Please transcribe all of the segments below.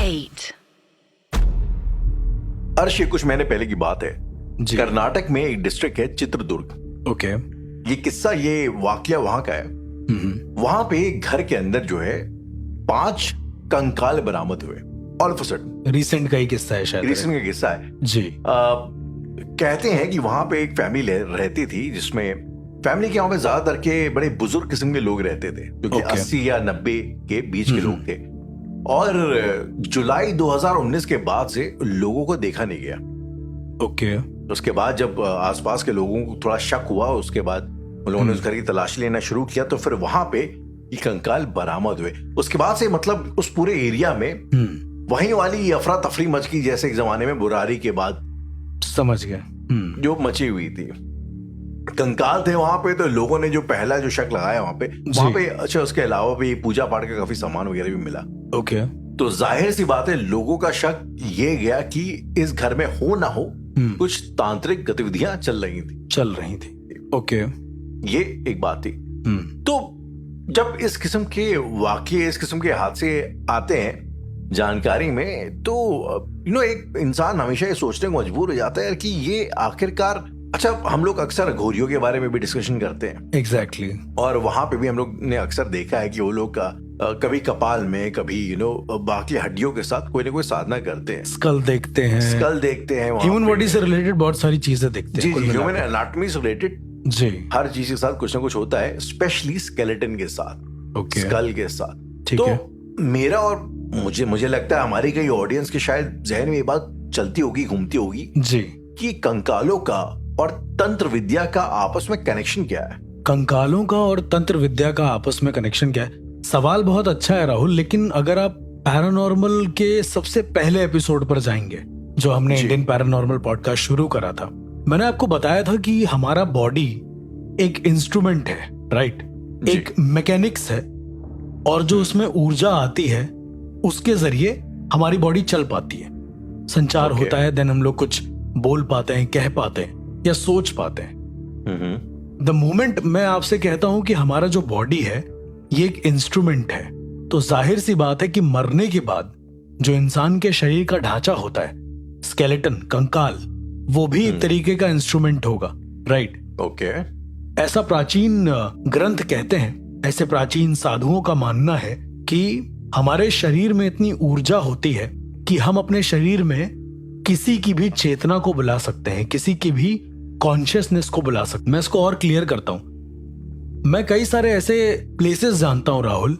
8. अर्श, ये कुछ महीने पहले की बात है। जी। कर्नाटक में एक डिस्ट्रिक्ट है चित्रदुर्ग। ओके। ये किस्सा, ये वाकया वहां का है। वहां पे एक घर के अंदर जो है 5 कंकाल बरामद हुए all of a sudden. Recent का ही किस्सा है शायद। रिसेंट का किस्सा है जी। कहते हैं कि वहां पे एक फैमिली रहती थी, जिसमें फैमिली के वहां पे ज्यादातर के बड़े बुजुर्ग किस्म के लोग रहते थे, जो कि 80 या 90 के बीच के लोग थे। और जुलाई 2019 के बाद से लोगों को देखा नहीं गया। ओके। उसके बाद जब आसपास के लोगों को थोड़ा शक हुआ, उसके बाद उन लोगों ने उस घर की तलाशी लेना शुरू किया, तो फिर वहां पे ये कंकाल बरामद हुए। उसके बाद से मतलब उस पूरे एरिया में वहीं वाली अफरा तफरी मच गई, जैसे एक जमाने में बुरारी के बाद समझ गया जो मची हुई थी। कंकाल थे वहां पे, तो लोगों ने जो पहला जो शक लगाया वहां पे अच्छा, उसके अलावा भी पूजा पाठ का काफी सामान वगैरह भी मिला। ओके। तो जाहिर सी बात है, लोगों का शक ये गया कि इस घर में हो ना हो कुछ तांत्रिक गतिविधियां चल रही थी। ओके। ये एक बात थी। तो जब इस किस्म के वाकये, इस किस्म के हादसे आते हैं जानकारी में, तो एक इंसान हमेशा ये सोचने को मजबूर हो जाता है कि ये आखिरकार, अच्छा, हम लोग अक्सर घोरियों के बारे में भी डिस्कशन करते हैं। एग्जैक्टली। और वहां पे भी हम लोग ने अक्सर देखा है कि वो लोग का कभी कपाल में, कभी बाकी हड्डियों के साथ कोई ना कोई साधना करते हैं। स्कल देखते हैं ह्यूमन बॉडी से रिलेटेड बहुत सारी चीजें देखते हैं। जी, ह्यूमन एनाटॉमी से रिलेटेड जी हर चीज के साथ कुछ ना कुछ होता है, स्पेशली स्केलेटन के साथ, ओके, स्कल के साथ। ठीक है। मेरा और मुझे लगता है हमारी कई ऑडियंस के शायद जहन में ये बात चलती होगी, घूमती होगी जी, कि कंकालों का और तंत्र विद्या का आपस में कनेक्शन क्या है। कंकालों का और तंत्र विद्या का आपस में कनेक्शन क्या है? सवाल बहुत अच्छा है राहुल, लेकिन अगर आप पैरानॉर्मल के सबसे पहले एपिसोड पर जाएंगे, जो हमने इंडियन पैरानॉर्मल पॉडकास्ट शुरू करा था, मैंने आपको बताया था कि हमारा बॉडी एक इंस्ट्रूमेंट है, राइट? एक मैकेनिक्स है, और जो उसमें ऊर्जा आती है उसके जरिए हमारी बॉडी चल पाती है, संचार होता है, देन हम लोग कुछ बोल पाते हैं, कह पाते हैं या सोच पाते हैं। द मोमेंट मैं आपसे कहता हूं कि हमारा जो बॉडी है ये एक इंस्ट्रूमेंट है, तो जाहिर सी बात है कि मरने के बाद जो इंसान के शरीर का ढांचा होता है, स्केलेटन, कंकाल, वो भी एक तरीके का इंस्ट्रूमेंट होगा, राइट? ओके। ऐसा प्राचीन ग्रंथ कहते हैं, ऐसे प्राचीन साधुओं का मानना है कि हमारे शरीर में इतनी ऊर्जा होती है कि हम अपने शरीर में किसी की भी चेतना को बुला सकते हैं, किसी की भी कॉन्शियसनेस को बुला सकते हैं। मैं इसको और क्लियर करता हूं। मैं कई सारे ऐसे प्लेसेस जानता हूं राहुल,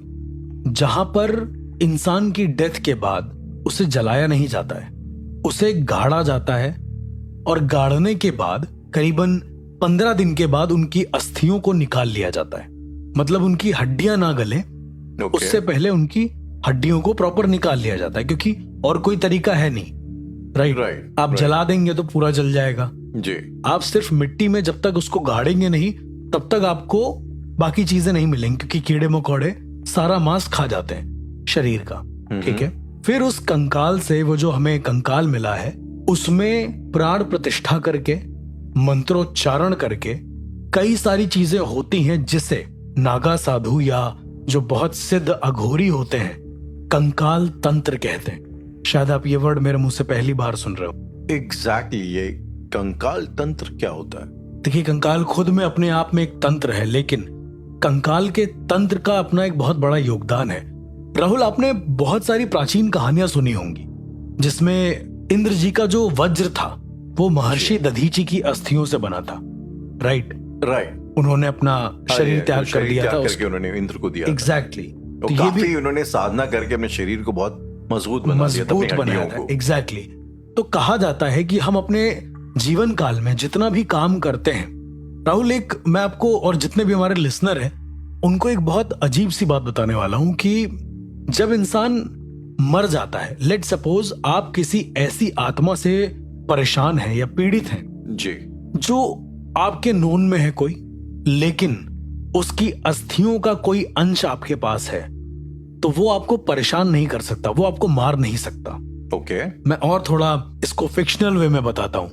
जहां पर इंसान की डेथ के बाद उसे जलाया नहीं जाता है, उसे गाड़ा जाता है, और गाड़ने के बाद करीबन 15 दिन के बाद उनकी अस्थियों को निकाल लिया जाता है। मतलब उनकी हड्डियां ना गले, उससे पहले उनकी हड्डियों को प्रॉपर निकाल लिया जाता है, क्योंकि और कोई तरीका है नहीं, राइट? आप जला देंगे तो पूरा जल जाएगा जी। आप सिर्फ मिट्टी में जब तक उसको गाड़ेंगे नहीं, तब तक आपको बाकी चीजें नहीं मिलेंगी, क्योंकि कीड़े मकोड़े सारा मांस खा जाते हैं शरीर का, ठीक है? फिर उस कंकाल से, वो जो हमें कंकाल मिला है, उसमें प्राण प्रतिष्ठा करके, मंत्रोच्चारण करके कई सारी चीजें होती हैं, जिसे नागा साधु या जो बहुत सिद्ध अघोरी होते हैं कंकाल तंत्र कहते हैं। शायद आप ये वर्ड मेरे मुंह से पहली बार सुन रहे हो। एग्जैक्टली, ये कंकाल तंत्र क्या होता है? देखिए, कंकाल खुद में अपने आप में एक तंत्र है, लेकिन कंकाल के तंत्र का अपना एक बहुत बड़ा योगदान है। राहुल, आपने बहुत सारी प्राचीन कहानियां सुनी होंगी, जिसमें इंद्र जी का जो वज्र था वो महर्षि दधीची की अस्थियों से बना था, राइट? उन्होंने अपना शरीर त्याग कर दिया था, करके उन्होंने इंद्र को दिया। एग्जैक्टली। तो काफी उन्होंने साधना करके अपने शरीर को बहुत मजबूत बनाया था। एग्जैक्टली। तो कहा जाता है कि हम अपने जीवन काल में जितना भी काम करते हैं राहुल, एक मैं आपको और जितने भी हमारे लिसनर हैं उनको एक बहुत अजीब सी बात बताने वाला हूं कि जब इंसान मर जाता है, लेट सपोज आप किसी ऐसी आत्मा से परेशान हैं या पीड़ित हैं जी, जो आपके नोन में है कोई, लेकिन उसकी अस्थियों का कोई अंश आपके पास है, तो वो आपको परेशान नहीं कर सकता, वो आपको मार नहीं सकता। ओके। मैं और थोड़ा इसको फिक्शनल वे में बताता हूं।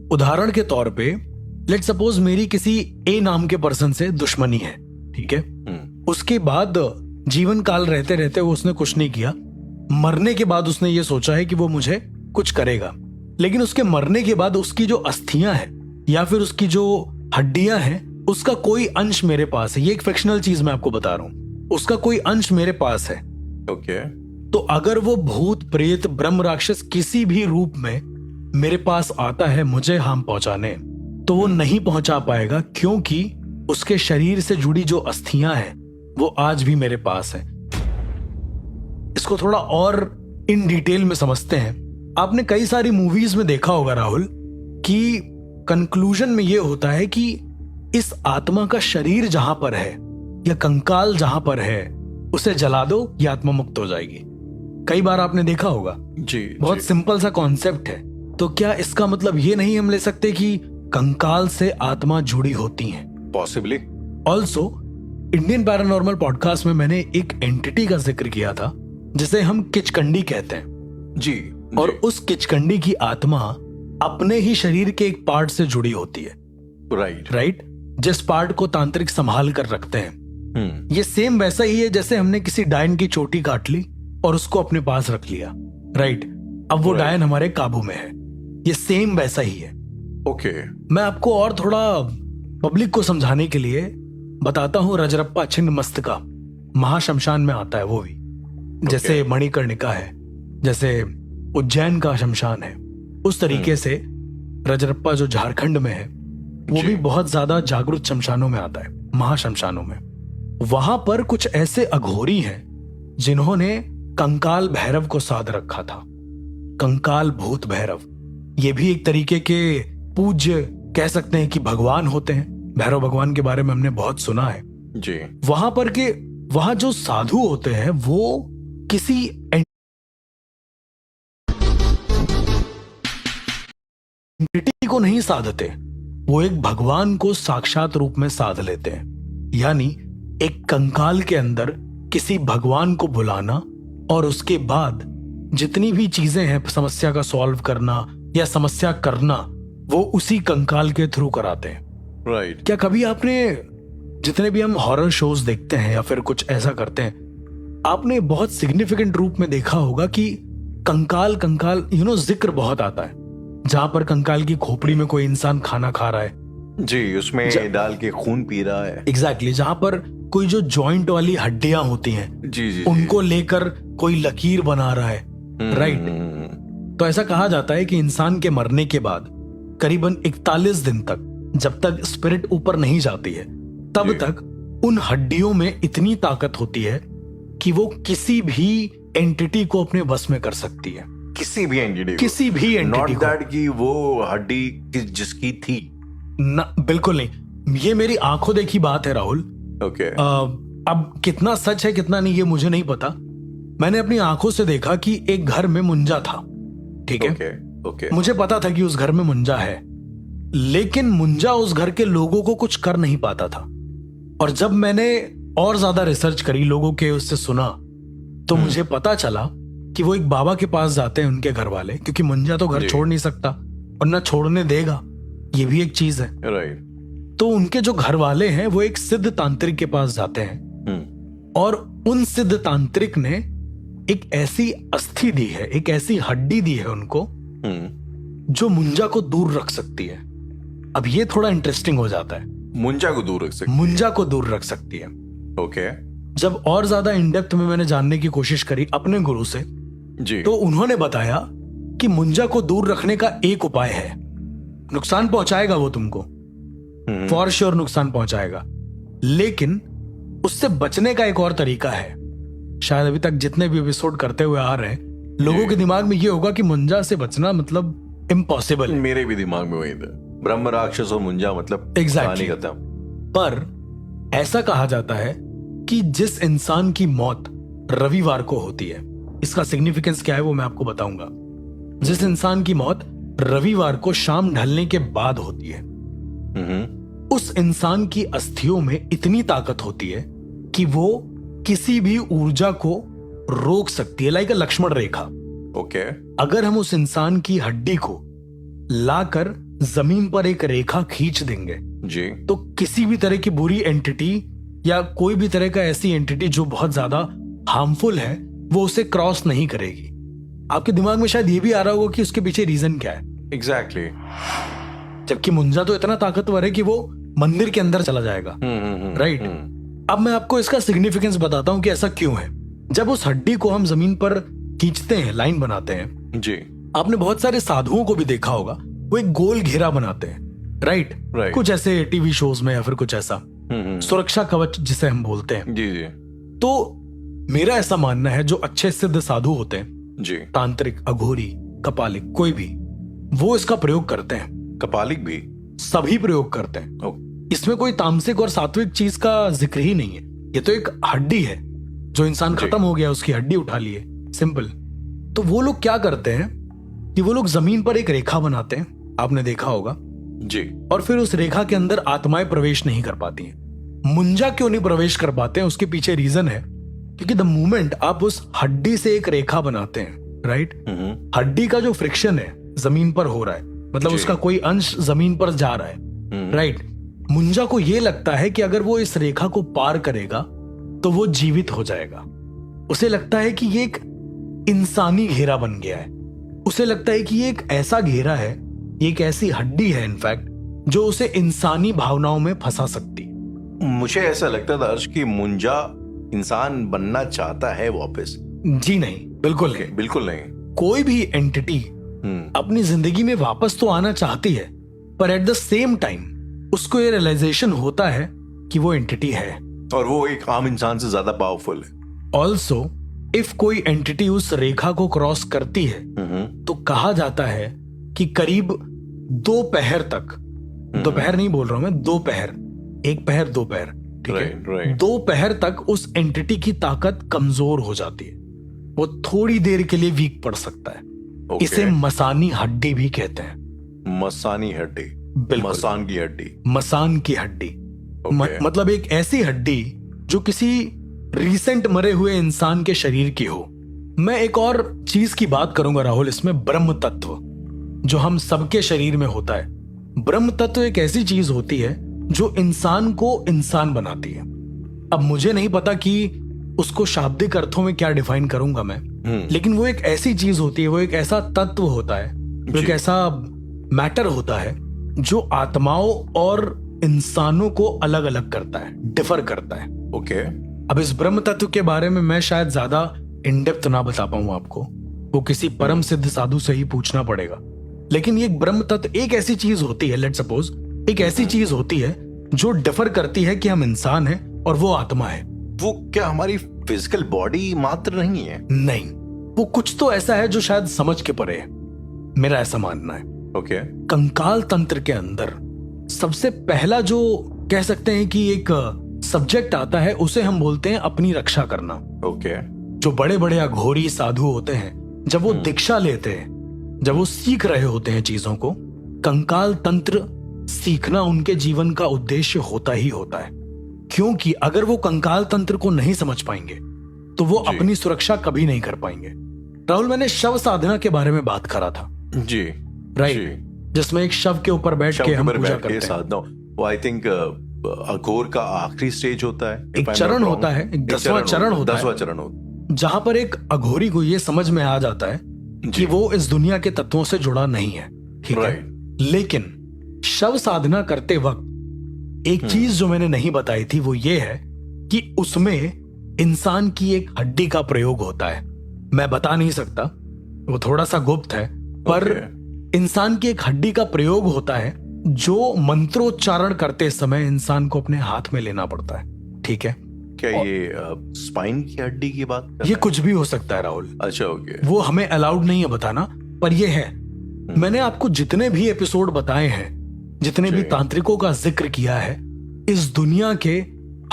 उदाहरण के तौर पे लेट सपोज मेरी किसी ए नाम के पर्सन से दुश्मनी है, ठीक है? उसके बाद जीवन काल रहते रहते उसने कुछ नहीं किया, मरने के बाद उसने ये सोचा है कि वो मुझे कुछ करेगा, लेकिन उसके मरने के बाद उसकी जो अस्थियां हैं या फिर उसकी जो हड्डियां हैं उसका कोई अंश मेरे पास है। ये एक फिक्शनल चीज मैं आपको बता रहा हूं, उसका कोई अंश मेरे पास है। ओके। तो अगर वो भूत प्रेत ब्रह्म राक्षस किसी भी रूप में मेरे पास आता है मुझे हार्म पहुंचाने, तो वो नहीं पहुंचा पाएगा, क्योंकि उसके शरीर से जुड़ी जो अस्थियां हैं वो आज भी मेरे पास है। इसको थोड़ा और इन डिटेल में समझते हैं। आपने कई सारी मूवीज में देखा होगा राहुल कि कंक्लूजन में ये होता है कि इस आत्मा का शरीर जहां पर है या कंकाल जहां पर है उसे जला दो, ये आत्मा मुक्त हो जाएगी। कई बार आपने देखा होगा। जी, बहुत सिंपल सा कॉन्सेप्ट है। तो क्या इसका मतलब ये नहीं हम ले सकते कि कंकाल से आत्मा जुड़ी होती है? Possibly. Also Indian paranormal podcast में मैंने एक एंटिटी का जिक्र किया था जिसे हम किचकंडी कहते हैं। जी। और उस किचकंडी की आत्मा अपने ही शरीर के एक पार्ट से जुड़ी होती है। राइट, जिस पार्ट को तांत्रिक संभाल कर रखते हैं। ये सेम वैसा ही है जैसे हमने किसी डायन की चोटी काट ली और उसको अपने पास रख लिया। राइट, अब वो डायन हमारे काबू में है। ये सेम वैसा ही है। ओके। मैं आपको और थोड़ा पब्लिक को समझाने के लिए बताता हूं। रजरप्पा छिन्न मस्तका महाशमशान में आता है वो भी, जैसे मणिकर्णिका है, जैसे उज्जैन का शमशान है, उस तरीके से रजरप्पा जो झारखंड में है वो भी बहुत ज्यादा जागरूक शमशानों में आता है, महाशमशानों में। वहां पर कुछ ऐसे अघोरी हैं जिन्होंने कंकाल भैरव को साध रखा था। कंकाल भूत भैरव, ये भी एक तरीके के पूज्य कह सकते हैं कि भगवान होते हैं। भैरव भगवान के बारे में हमने बहुत सुना है जी। वहां जो साधु होते हैं वो किसी एंटिटी को नहीं साधते, वो एक भगवान को साक्षात रूप में साध लेते हैं। यानी एक कंकाल के अंदर किसी भगवान को बुलाना और उसके बाद जितनी भी चीजें हैं समस्या का सॉल्व करना या समस्या करना, वो उसी कंकाल के थ्रू कराते हैं। राइट। क्या कभी आपने, जितने भी हम हॉरर शोज देखते हैं या फिर कुछ ऐसा करते हैं, आपने बहुत सिग्निफिकेंट रूप में देखा होगा कि कंकाल जिक्र बहुत आता है, जहां पर कंकाल की खोपड़ी में कोई इंसान खाना खा रहा है जी, उसमें डाल के खून पी रहा है। एग्जैक्टली, जहां पर कोई जो जॉइंट वाली हड्डियां होती हैं जी, उनको लेकर कोई लकीर बना रहा है। राइट। तो ऐसा कहा जाता है कि इंसान के मरने के बाद करीबन 41 दिन तक, जब तक स्पिरिट ऊपर नहीं जाती है, तब तक उन हड्डियों में इतनी ताकत होती है कि वो किसी भी एंटिटी को अपने बस में कर सकती है। किसी भी एंटिटी नॉट दैट कि वो हड्डी जिसकी थी ना, बिल्कुल नहीं। ये मेरी आंखों देखी बात है राहुल। ओके। अब कितना सच है कितना नहीं ये मुझे नहीं पता। मैंने अपनी आंखों से देखा कि एक घर में मुंजा था। ठीक है। ओके। मुझे पता था कि उस घर में मुंजा है, लेकिन मुंजा उस घर के लोगों को कुछ कर नहीं पाता था। और जब मैंने और ज्यादा रिसर्च करी, लोगों के उससे सुना, तो मुझे पता चला कि वो एक बाबा के पास जाते हैं उनके घर वाले, क्योंकि मुंजा तो घर छोड़ नहीं सकता और ना छोड़ने देगा, ये भी एक चीज है। राइट। तो उनके जो घर वाले हैं वो एक सिद्ध तांत्रिक के पास जाते हैं और उन सिद्ध तांत्रिक ने एक ऐसी अस्थि दी है, एक ऐसी हड्डी दी है उनको जो मुंजा को दूर रख सकती है। अब ये थोड़ा इंटरेस्टिंग हो जाता है। मुंजा को दूर रख सकती है। ओके। जब और ज्यादा इन डेप्थ में मैंने जानने की कोशिश करी अपने गुरु से जी, तो उन्होंने बताया कि मुंजा को दूर रखने का एक उपाय है। नुकसान पहुंचाएगा वो तुमको, फॉर श्योर नुकसान पहुंचाएगा, लेकिन उससे बचने का एक और तरीका है। शायद अभी तक जितने भी एपिसोड करते हुए आ रहे हैं, लोगों के दिमाग में ये होगा कि मुंजा से बचना मतलब इम्पॉसिबल। मेरे भी दिमाग में वही था, ब्रह्म राक्षस और मुंजा मतलब एग्जैक्टली खत्म। पर ऐसा कहा जाता है कि जिस इंसान की मौत रविवार को होती है, इसका सिग्निफिकेंस क्या है वो मैं आपको बताऊंगा। जिस इंसान की मौत रविवार को शाम ढलने के बाद होती है, उस इंसान की अस्थियों में इतनी ताकत होती है कि वो किसी भी ऊर्जा को रोक सकती है, like a Lakshman rekha. Okay. अगर हम उस इंसान की हड्डी को लाकर जमीन पर एक रेखा खींच देंगे जी, तो किसी भी तरह की बुरी एंटिटी या कोई भी तरह का ऐसी एंटिटी जो बहुत ज्यादा हार्मफुल है, वो उसे क्रॉस नहीं करेगी। आपके दिमाग में शायद ये भी आ रहा होगा कि उसके पीछे रीजन क्या है। एग्जैक्टली। जबकि मुंजा तो इतना ताकतवर है कि वो मंदिर के अंदर चला जाएगा, राइट। अब मैं आपको इसका सिग्निफिकेंस बताता हूं कि ऐसा क्यों है। जब उस हड्डी को हम जमीन पर खींचते हैं, लाइन बनाते हैं जी, आपने बहुत सारे साधुओं को भी देखा होगा, वो एक गोल घेरा बनाते हैं, राइट। कुछ ऐसे टीवी शोज में या फिर कुछ ऐसा सुरक्षा कवच जिसे हम बोलते हैं। जी जी। तो मेरा ऐसा मानना है जो अच्छे सिद्ध साधु होते हैं जी, तांत्रिक, अघोरी, कपालिक, कोई भी, वो इसका प्रयोग करते हैं। कपालिक भी सभी प्रयोग करते हैं। इसमें कोई तामसिक और सात्विक चीज का जिक्र ही नहीं है। ये तो एक हड्डी है, जो इंसान खत्म हो गया उसकी हड्डी उठा लिए, सिंपल। तो वो लोग क्या करते हैं कि वो लोग जमीन पर एक रेखा बनाते हैं, आपने देखा होगा जी, और फिर उस रेखा के अंदर आत्माएं प्रवेश नहीं कर पाती हैं। मुंजा क्यों नहीं प्रवेश कर पाते हैं, उसके पीछे रीजन है क्योंकि द मोमेंट आप उस हड्डी से एक रेखा बनाते हैं, राइट, हड्डी का जो फ्रिक्शन है जमीन पर हो रहा है, मतलब उसका कोई अंश जमीन पर जा रहा है, राइट। मुंजा को यह लगता है कि अगर वो इस रेखा को पार करेगा तो वो जीवित हो जाएगा। उसे लगता है कि ये एक इंसानी घेरा बन गया है। उसे लगता है कि ये एक ऐसा घेरा है, ये एक ऐसी हड्डी है इनफैक्ट, जो उसे इंसानी भावनाओं में फंसा सकती है। मुझे ऐसा लगता था अर्श कि मुंजा इंसान बनना चाहता है वापस। जी नहीं, बिल्कुल नहीं, बिल्कुल नहीं। कोई भी एंटिटी अपनी जिंदगी में वापस तो आना चाहती है, पर एट द सेम टाइम उसको ये रियलाइजेशन होता है कि वो एंटिटी है और वो एक आम इंसान से ज्यादा पावरफुल है। ऑल्सो इफ कोई एंटिटी उस रेखा को क्रॉस करती है तो कहा जाता है कि करीब 2 पहर तक, दोपहर नहीं बोल रहा हूं मैं, 2 पहर, 1 पहर 2 पहर, ठीक है, 2 पहर तक उस एंटिटी की ताकत कमजोर हो जाती है। वो थोड़ी देर के लिए वीक पड़ सकता है। इसे मसानी हड्डी भी कहते हैं। मसानी हड्डी, मसान की हड्डी, मसान की हड्डी, मतलब एक ऐसी हड्डी जो किसी रीसेंट मरे हुए इंसान के शरीर की हो। मैं एक और चीज की बात करूंगा राहुल, इसमें ब्रह्म तत्व जो हम सबके शरीर में होता है। ब्रह्म तत्व एक ऐसी चीज होती है जो इंसान को इंसान बनाती है। अब मुझे नहीं पता कि उसको शाब्दिक अर्थों में क्या डिफाइन करूंगा मैं, लेकिन वो एक ऐसी चीज होती है, वो एक ऐसा तत्व होता है, वो एक ऐसा मैटर होता है जो आत्माओं और इंसानों को अलग अलग करता है, डिफर करता है। ओके। अब इस ब्रह्म तत्व के बारे में मैं शायद ज्यादा इन डेप्थ ना बता पाऊं आपको, वो किसी परम सिद्ध साधु से ही पूछना पड़ेगा। लेकिन ये ब्रह्म तत्व एक ऐसी चीज होती है, लेट्स सपोज एक ऐसी चीज होती है जो डिफर करती है कि हम इंसान हैं और वो आत्मा है। वो क्या हमारी फिजिकल बॉडी मात्र नहीं है? नहीं, वो कुछ तो ऐसा है जो शायद समझ के परे है, मेरा ऐसा मानना है। ओके। कंकाल तंत्र के अंदर सबसे पहला जो कह सकते हैं कि एक सब्जेक्ट आता है, उसे हम बोलते हैं अपनी रक्षा करना। ओके। जो बड़े बड़े अघोरी साधु होते हैं, जब वो दीक्षा लेते हैं, जब वो सीख रहे होते हैं चीजों को, कंकाल तंत्र सीखना उनके जीवन का उद्देश्य होता ही होता है। क्योंकि अगर वो कंकाल तंत्र को नहीं समझ पाएंगे तो वो अपनी सुरक्षा कभी नहीं कर पाएंगे। राहुल, मैंने शव साधना के बारे में बात करा था जी, राइट, जिसमें एक शव के ऊपर बैठ के हम पूजा करते हैं। साधना, वो आई थिंक अघोर का आखिरी स्टेज होता है, एक चरण होता है, एक 10वां चरण होता है, 10वां चरण होता है, जहां पर एक अघोरी को ये समझ में आ जाता है कि वो इस दुनिया के तत्वों से जुड़ा नहीं है, ठीक है। लेकिन शव साधना करते वक्त एक चीज जो मैंने नहीं बताई थी वो ये है कि उसमें इंसान की एक हड्डी का प्रयोग होता है। मैं बता नहीं सकता, वो थोड़ा सा गुप्त है, पर इंसान की एक हड्डी का प्रयोग होता है जो मंत्रोच्चारण करते समय इंसान को अपने हाथ में लेना पड़ता है, ठीक है। क्या ये स्पाइन की हड्डी की बात कर ये कुछ भी हो सकता है राहुल। अच्छा, ओके। वो हमें अलाउड नहीं है बताना, पर ये है। मैंने आपको जितने भी एपिसोड बताए हैं, जितने भी तांत्रिकों का जिक्र किया है, इस दुनिया के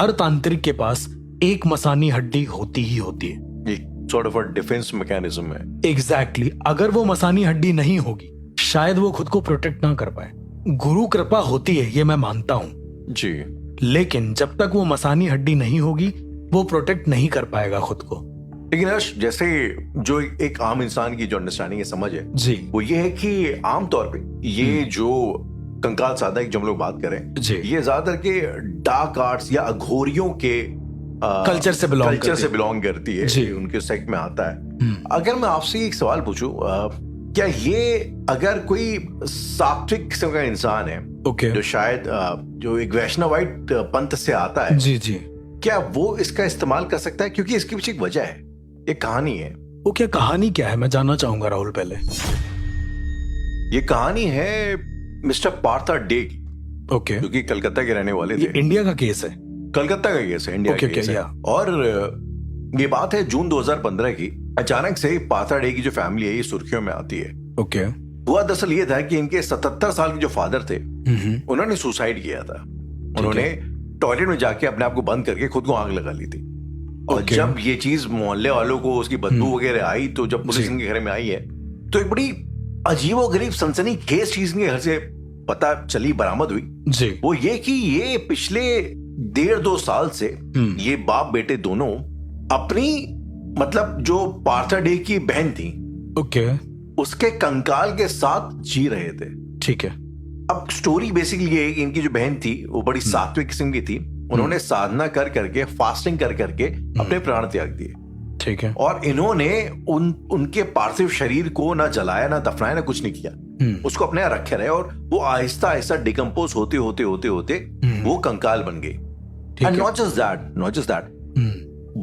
हर तांत्रिक के पास एक मसानी हड्डी होती ही होती है। एक sort of a defence mechanism है। एग्जैक्टली। अगर वो मसानी हड्डी नहीं होगी, शायद वो खुद को प्रोटेक्ट ना कर पाए। गुरु कृपा होती है, ये मैं मानता हूं जी, लेकिन जब तक वो मसानी हड्डी नहीं होगी, वो प्रोटेक्ट नहीं कर पाएगा खुद को। लेकिन अर्श, जैसे जो एक आम इंसान की जो अंडरस्टैंडिंग है, समझ है जी, वो ये है कि आमतौर पे ये जो कंकाल साधना की जो हम लोग बात करें, ये ज्यादातर के डार्क आर्ट्स या अघोरियों के कल्चर से बिलोंग करती है जी, उनके सेक्ट में आता है। अगर मैं आपसे एक सवाल पूछूं, क्या ये अगर कोई सात्विक किस्म का इंसान है जो शायद जो एक वैष्णवाइट पंथ से आता है जी, क्या वो इसका इस्तेमाल कर सकता है? क्योंकि इसके पीछे एक वजह है, एक कहानी है। वो क्या कहानी क्या है, मैं जानना चाहूंगा राहुल। पहले ये कहानी है मिस्टर पार्था डे की, जो कि कलकत्ता के रहने वाले थे। इंडिया का केस है? कलकत्ता का केस है, इंडिया का केस है। और ये बात है जून 2015 की। अचानक से पार्था डे की जो फैमिली है ये सुर्खियों में आती है। हुआ दरअसल ये था कि इनके 77 साल के जो फादर थे उन्होंने सुसाइड किया था। उन्होंने टॉयलेट में जाके अपने आप को बंद करके खुद को आग लगा ली थी। और जब ये चीज मोहल्ले वालों को उसकी बदबू वगैरह आई, तो जब पुलिस इनके घर में आई है तो एक बड़ी अजीबोगरीब सनसनीखेज चीज इनके घर से पता चली, बरामद हुई जी। वो ये कि ये पिछले 1.5-2 साल से ये बाप बेटे दोनों अपनी मतलब जो पार्था डे की बहन थी उसके कंकाल के साथ जी रहे थे। ठीक है। अब स्टोरी बेसिकली ये, इनकी जो बहन थी वो बड़ी सात्विक किस्म की थी। उन्होंने साधना कर करके, फास्टिंग कर करके अपने प्राण त्याग दिए। ठीक है। और इन्होंने उनके पार्थिव शरीर को ना जलाया, ना दफनाया, ना कुछ नहीं किया। उसको अपने यहाँ रखे रहे और वो आहिस्ता आहिस्ता डिकम्पोज होते होते होते होते वो कंकाल बन गई। एंड नॉट जस्ट दैट,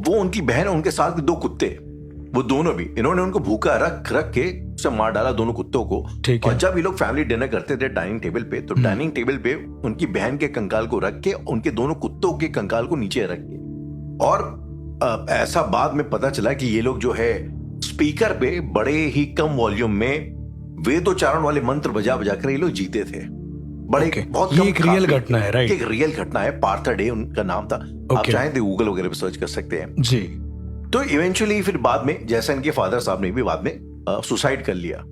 वो उनकी बहन और उनके साथ 2 कुत्ते, वो दोनों भी इन्होंने उनको भूखा रख के उसे मार डाला, दोनों कुत्तों को। और जब ये लोग फैमिली डिनर करते थे डाइनिंग टेबल पे, तो डाइनिंग टेबल पे उनकी बहन के कंकाल को रख के, उनके दोनों कुत्तों के कंकाल को नीचे रख के, और ऐसा बाद में पता चला कि ये लोग जो है स्पीकर पे बड़े ही कम वॉल्यूम में वेदोच्चारण वाले मंत्र बजा बजा कर ये लोग जीते थे। बड़े बहुत ये एक रियल घटना है, राइट? एक रियल घटना है। पार्था डे उनका नाम था। आप चाहें तो गूगल वगैरह पे सर्च कर सकते हैं जी। तो इवेंचुअली फिर बाद में, जैसा इनके फादर साहब ने भी बाद में सुसाइड कर लिया।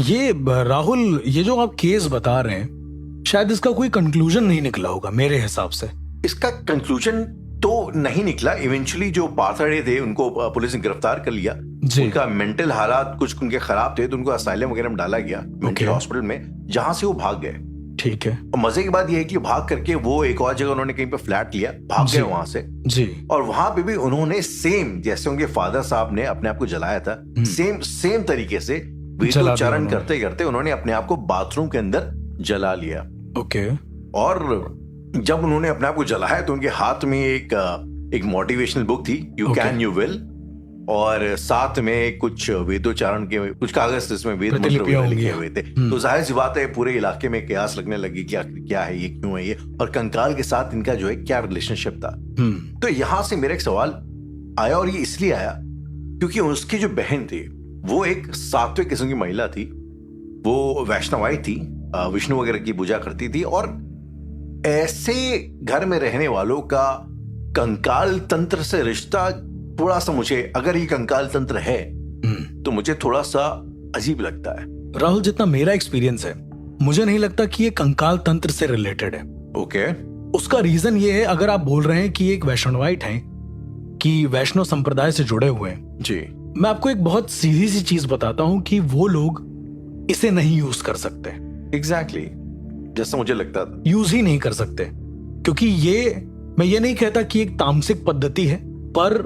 ये राहुल, ये जो आप केस बता रहे हैं, शायद इसका कोई कंक्लूजन नहीं निकला होगा मेरे हिसाब से। इसका कंक्लूजन तो नहीं निकला। इवेंचुअली जो पार्था डे थे उनको पुलिस ने गिरफ्तार कर लिया। उनका मेंटल हालात कुछ उनके खराब थे, तो उनको असाइलम वगैरह में डाला गया, मेंटल हॉस्पिटल में, जहां से वो भाग गए। ठीक है। और मजे की बात यह है कि भाग करके वो एक और जगह उन्होंने कहीं पे फ्लैट लिया, भाग गए वहां से जी। और वहां पे भी उन्होंने सेम जैसे उनके फादर साहब ने अपने आप को जलाया था, सेम तरीके से वेदोच्चारण करते करते उन्होंने अपने आप को बाथरूम के अंदर जला लिया। और जब उन्होंने अपने आप को जलाया तो उनके हाथ में एक मोटिवेशनल बुक थी, यू कैन यू विल, और साथ में कुछ वेदोच्चारण के कुछ कागज जिसमें वेद मंत्र लिखे हुए थे। तो जाहिर सी बात है पूरे इलाके में कयास लगने लगी, क्या है ये, क्यों है ये, और कंकाल के साथ इनका जो है क्या रिलेशनशिप था। तो यहां से मेरा एक सवाल आया, और ये इसलिए आया क्योंकि उसकी जो बहन थी वो एक सात्विक किस्म की महिला थी। वो वैष्णवाई थी, विष्णु वगैरह की पूजा करती थी, और ऐसे घर में रहने वालों का कंकाल तंत्र से रिश्ता थोड़ा सा, मुझे अगर ये कंकाल तंत्र है तो मुझे थोड़ा सा अजीब लगता है। राहुल, जितना मेरा एक्सपीरियंस है, मुझे नहीं लगता कि ये कंकाल तंत्र से रिलेटेड है। उसका रीजन ये है, अगर आप बोल रहे हैं कि एक वैष्णवाइट हैं, कि वैष्णव संप्रदाय से जुड़े हुए हैं जी, मैं आपको एक बहुत सीधी सी चीज बताता हूं कि वो लोग इसे नहीं यूज कर सकते। एग्जैक्टली जैसा मुझे लगता था, यूज ही नहीं कर सकते, क्योंकि मैं ये नहीं कहता कि एक तामसिक पद्धति है, पर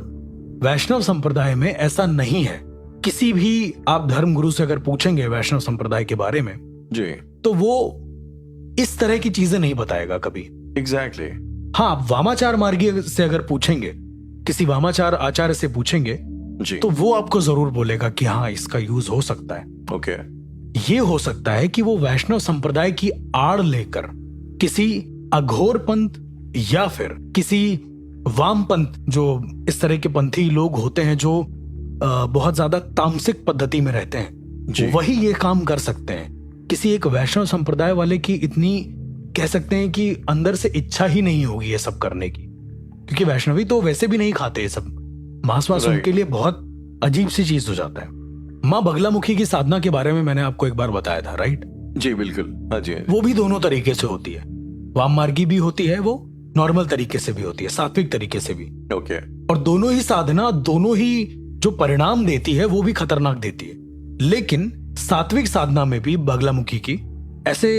वैष्णव संप्रदाय में ऐसा नहीं है। किसी भी आप धर्मगुरु से अगर पूछेंगे वैष्णव संप्रदाय के बारे में जी, तो वो इस तरह की चीजें नहीं बताएगा कभी। एग्जैक्टली हाँ, वामाचार मार्गी से अगर पूछेंगे, किसी वामाचार आचार्य से पूछेंगे जी, तो वो आपको जरूर बोलेगा कि हाँ, इसका यूज हो सकता है। ये हो सकता है कि वो वैष्णव संप्रदाय की आड़ लेकर किसी अघोर पंथ या फिर किसी वामपंथ, जो इस तरह के पंथी लोग होते हैं जो बहुत ज्यादा तामसिक पद्धति में रहते हैं, वही ये काम कर सकते हैं। किसी एक वैष्णव संप्रदाय वाले की इतनी कह सकते हैं कि अंदर से इच्छा ही नहीं होगी ये सब करने की, क्योंकि वैष्णवी तो वैसे भी नहीं खाते ये सब। मांस वास उनके लिए बहुत अजीब सी चीज हो जाता है। माँ बगलामुखी की साधना के बारे में मैंने आपको एक बार बताया था, राइट? जी बिल्कुल, हाँ जी। वो भी दोनों तरीके से होती है, वाम मार्गी भी होती है, वो नॉर्मल तरीके से भी होती है, सात्विक तरीके से भी। और दोनों ही साधना, दोनों ही जो परिणाम देती है वो भी खतरनाक देती है। लेकिन सात्विक साधना में भी बगलामुखी की ऐसे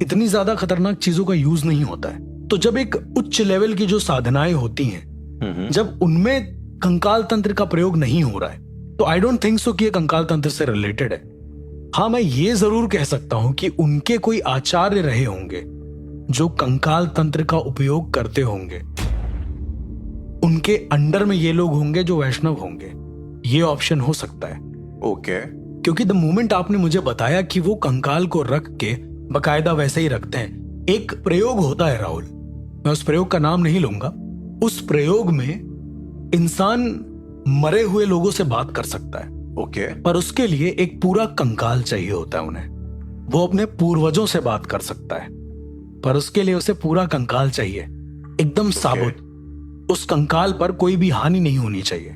इतनी ज्यादा खतरनाक चीजों का यूज नहीं होता है। तो जब एक उच्च लेवल की जो साधनाएं होती हैं जब उनमें कंकाल तंत्र का प्रयोग नहीं हो रहा है, तो आई डोंट थिंक सो कि ये कंकाल तंत्र से रिलेटेड है। हाँ, मैं ये जरूर कह सकता हूं कि उनके कोई आचार्य रहे होंगे जो कंकाल तंत्र का उपयोग करते होंगे, उनके अंडर में ये लोग होंगे जो वैष्णव होंगे। ये ऑप्शन हो सकता है। ओके। क्योंकि द मोमेंट आपने मुझे बताया कि वो कंकाल को रख के बकायदा वैसे ही रखते हैं, एक प्रयोग होता है राहुल, मैं उस प्रयोग का नाम नहीं लूंगा। उस प्रयोग में इंसान मरे हुए लोगों से बात कर सकता है। ओके। पर उसके लिए एक पूरा कंकाल चाहिए होता है उन्हें। वो अपने पूर्वजों से बात कर सकता है, पर उसके लिए उसे पूरा कंकाल चाहिए, एकदम साबुत। उस कंकाल पर कोई भी हानि नहीं होनी चाहिए।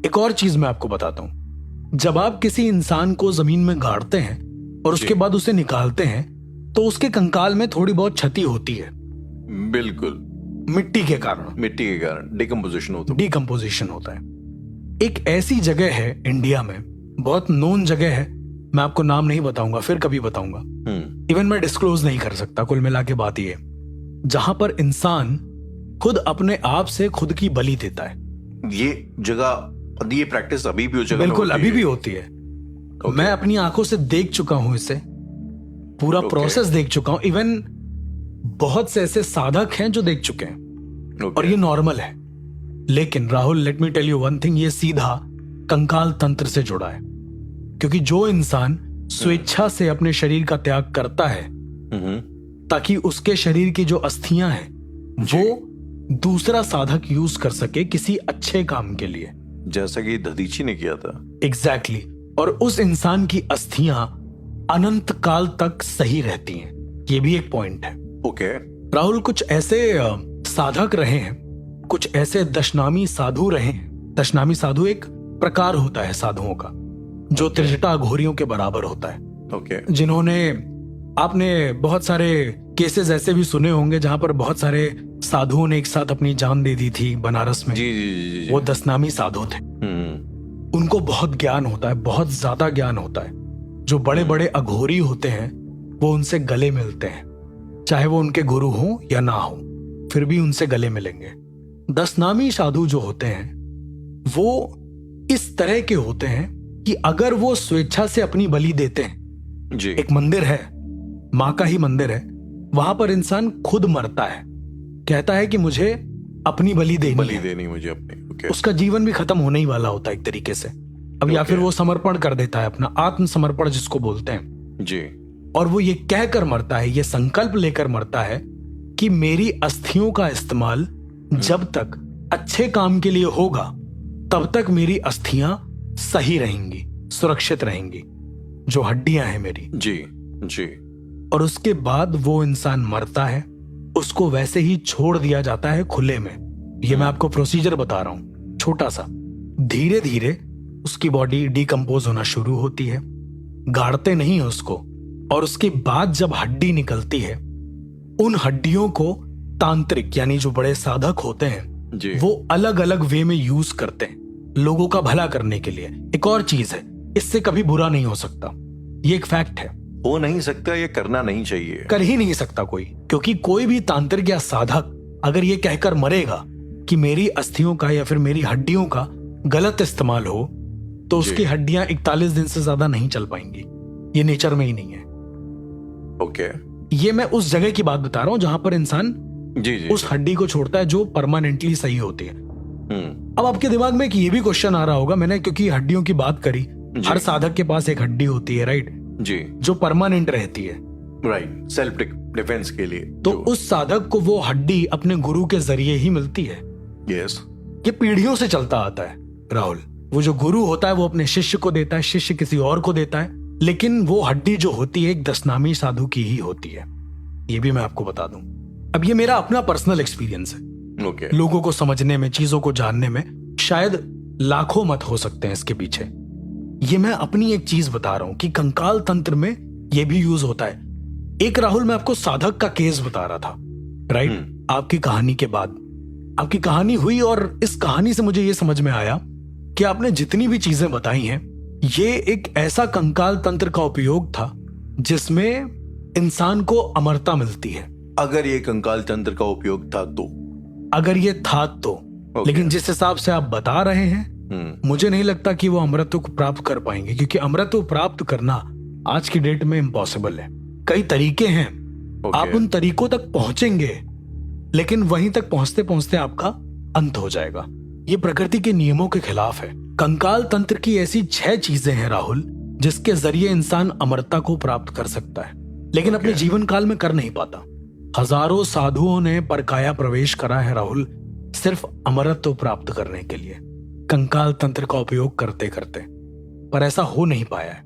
एक और चीज मैं आपको बताता हूं, जब आप किसी इंसान को जमीन में गाड़ते हैं और उसके बाद उसे निकालते हैं, तो उसके कंकाल में थोड़ी बहुत क्षति होती है। बिल्कुल। मिट्टी के कारण डिकम्पोजिशन होता है। एक ऐसी जगह है इंडिया में, बहुत नोन जगह है, मैं आपको नाम नहीं बताऊंगा, फिर कभी बताऊंगा। इवन मैं डिस्क्लोज नहीं कर सकता। कुल मिला के बात ये, जहां पर इंसान खुद अपने आप से खुद की बलि देता है। ये जगह, ये प्रैक्टिस अभी भी हो जगह? बिल्कुल, अभी भी होती है। मैं अपनी आंखों से देख चुका हूं इसे, पूरा प्रोसेस देख चुका हूं। इवन बहुत से ऐसे साधक हैं जो देख चुके हैं, और ये नॉर्मल है। लेकिन Rahul, let me tell you one thing, ये सीधा कंकाल तंत्र से जुड़ा है। क्योंकि जो इंसान स्वेच्छा से अपने शरीर का त्याग करता है ताकि उसके शरीर की जो अस्थियां हैं वो दूसरा साधक यूज कर सके किसी अच्छे काम के लिए, जैसा कि दधीची ने किया था। एग्जैक्टली। और उस इंसान की अस्थियां अनंत काल तक सही रहती हैं। ये भी एक पॉइंट है। ओके। राहुल, कुछ ऐसे साधक रहे हैं, कुछ ऐसे दशनामी साधु रहे हैं। दशनामी साधु एक प्रकार होता है साधुओं का, जो त्रिजटा घोरियों के बराबर होता है। ओके। जिन्होंने, आपने बहुत सारे केसेस ऐसे भी सुने होंगे जहां पर बहुत सारे साधुओं ने एक साथ अपनी जान दे दी थी बनारस में। जी। वो दशनामी साधु थे। उनको बहुत ज्ञान होता है, बहुत ज्यादा ज्ञान होता है। जो बड़े बड़े अघोरी होते हैं वो उनसे गले मिलते हैं, चाहे वो उनके गुरु हो या ना हो, फिर भी उनसे गले मिलेंगे। दशनामी साधु जो होते हैं वो इस तरह के होते हैं कि अगर वो स्वेच्छा से अपनी बलि देते हैं जी। एक मंदिर है, माँ का ही मंदिर है, वहां पर इंसान खुद मरता है, कहता है कि मुझे अपनी बलि देनी मुझे अपनी। उसका जीवन भी खत्म होने ही वाला होता है एक तरीके से। अब या फिर वो समर्पण कर देता है, अपना आत्मसमर्पण जिसको बोलते हैं जी। और वो ये कहकर मरता है, ये संकल्प लेकर मरता है कि मेरी अस्थियों का इस्तेमाल जब तक अच्छे काम के लिए होगा तब तक मेरी अस्थियां सही रहेंगी, सुरक्षित रहेंगी, जो हड्डियां हैं मेरी। जी जी। और उसके बाद वो इंसान मरता है, उसको वैसे ही छोड़ दिया जाता है खुले में। ये मैं आपको प्रोसीजर बता रहा हूं छोटा सा। धीरे धीरे उसकी बॉडी डिकम्पोज होना शुरू होती है, गाड़ते नहीं है उसको, और उसके बाद जब हड्डी निकलती है, उन हड्डियों को तांत्रिक यानी जो बड़े साधक होते हैं जी। वो अलग अलग वे में यूज करते हैं लोगों का भला करने के लिए। एक और चीज है, इससे कभी बुरा नहीं हो सकता, ये एक फैक्ट है। हो नहीं सकता, ये करना नहीं चाहिए, कर ही नहीं सकता कोई। क्योंकि कोई भी तांत्रिक या साधक अगर ये कहकर मरेगा कि मेरी अस्थियों का या फिर मेरी हड्डियों का गलत इस्तेमाल हो, तो उसकी हड्डियां 41 दिन से ज्यादा नहीं चल पाएंगी। ये नेचर में ही नहीं है। ओके। ये मैं उस जगह की बात बता रहा हूं जहां पर इंसान जी जी। उस हड्डी को छोड़ता है जो परमानेंटली सही होती है। अब आपके दिमाग में ये भी क्वेश्चन आ रहा होगा, मैंने क्योंकि हड्डियों की बात करी, हर साधक के पास एक हड्डी होती है, राइट जी, जो परमानेंट रहती है, राइट, सेल्फ डिफेंस के लिए। तो उस साधक को वो हड्डी अपने गुरु के जरिए ही मिलती है। यस। ये पीढ़ियों से चलता आता है राहुल। वो जो गुरु होता है वो अपने शिष्य को देता है, शिष्य किसी और को देता है, लेकिन वो हड्डी जो होती है एक दशनामी साधु की ही होती है। ये भी मैं आपको बता दूं। अब ये मेरा अपना पर्सनल एक्सपीरियंस है। ओके। लोगों को समझने में, चीजों को जानने में शायद लाखों मत हो सकते हैं इसके पीछे। ये मैं अपनी एक चीज बता रहा हूं कि कंकाल तंत्र में ये भी यूज होता है। एक राहुल, मैं आपको साधक का केस बता रहा था, राइट? आपकी कहानी के बाद आपकी कहानी हुई और इस कहानी से मुझे ये समझ में आया कि आपने जितनी भी चीजें बताई हैं, ये एक ऐसा कंकाल तंत्र का उपयोग था जिसमें इंसान को अमरता मिलती है। अगर ये कंकाल तंत्र का उपयोग था तो, अगर ये था तो लेकिन जिस हिसाब से आप बता रहे हैं, मुझे नहीं लगता कि वो अमरत्व को प्राप्त कर पाएंगे, क्योंकि अमरत्व प्राप्त करना आज की डेट में इम्पॉसिबल है। कई तरीके हैं, आप उन तरीकों तक पहुंचेंगे, लेकिन वहीं तक पहुंचते पहुंचते आपका अंत हो जाएगा। ये प्रकृति के नियमों के खिलाफ है। कंकाल तंत्र की ऐसी 6 चीजें हैं राहुल, जिसके जरिए इंसान अमरता को प्राप्त कर सकता है, लेकिन अपने जीवन काल में कर नहीं पाता। हजारों साधुओं ने परकाया प्रवेश करा है राहुल, सिर्फ अमरत्व प्राप्त करने के लिए, कंकाल तंत्र का उपयोग करते करते, पर ऐसा हो नहीं पाया है।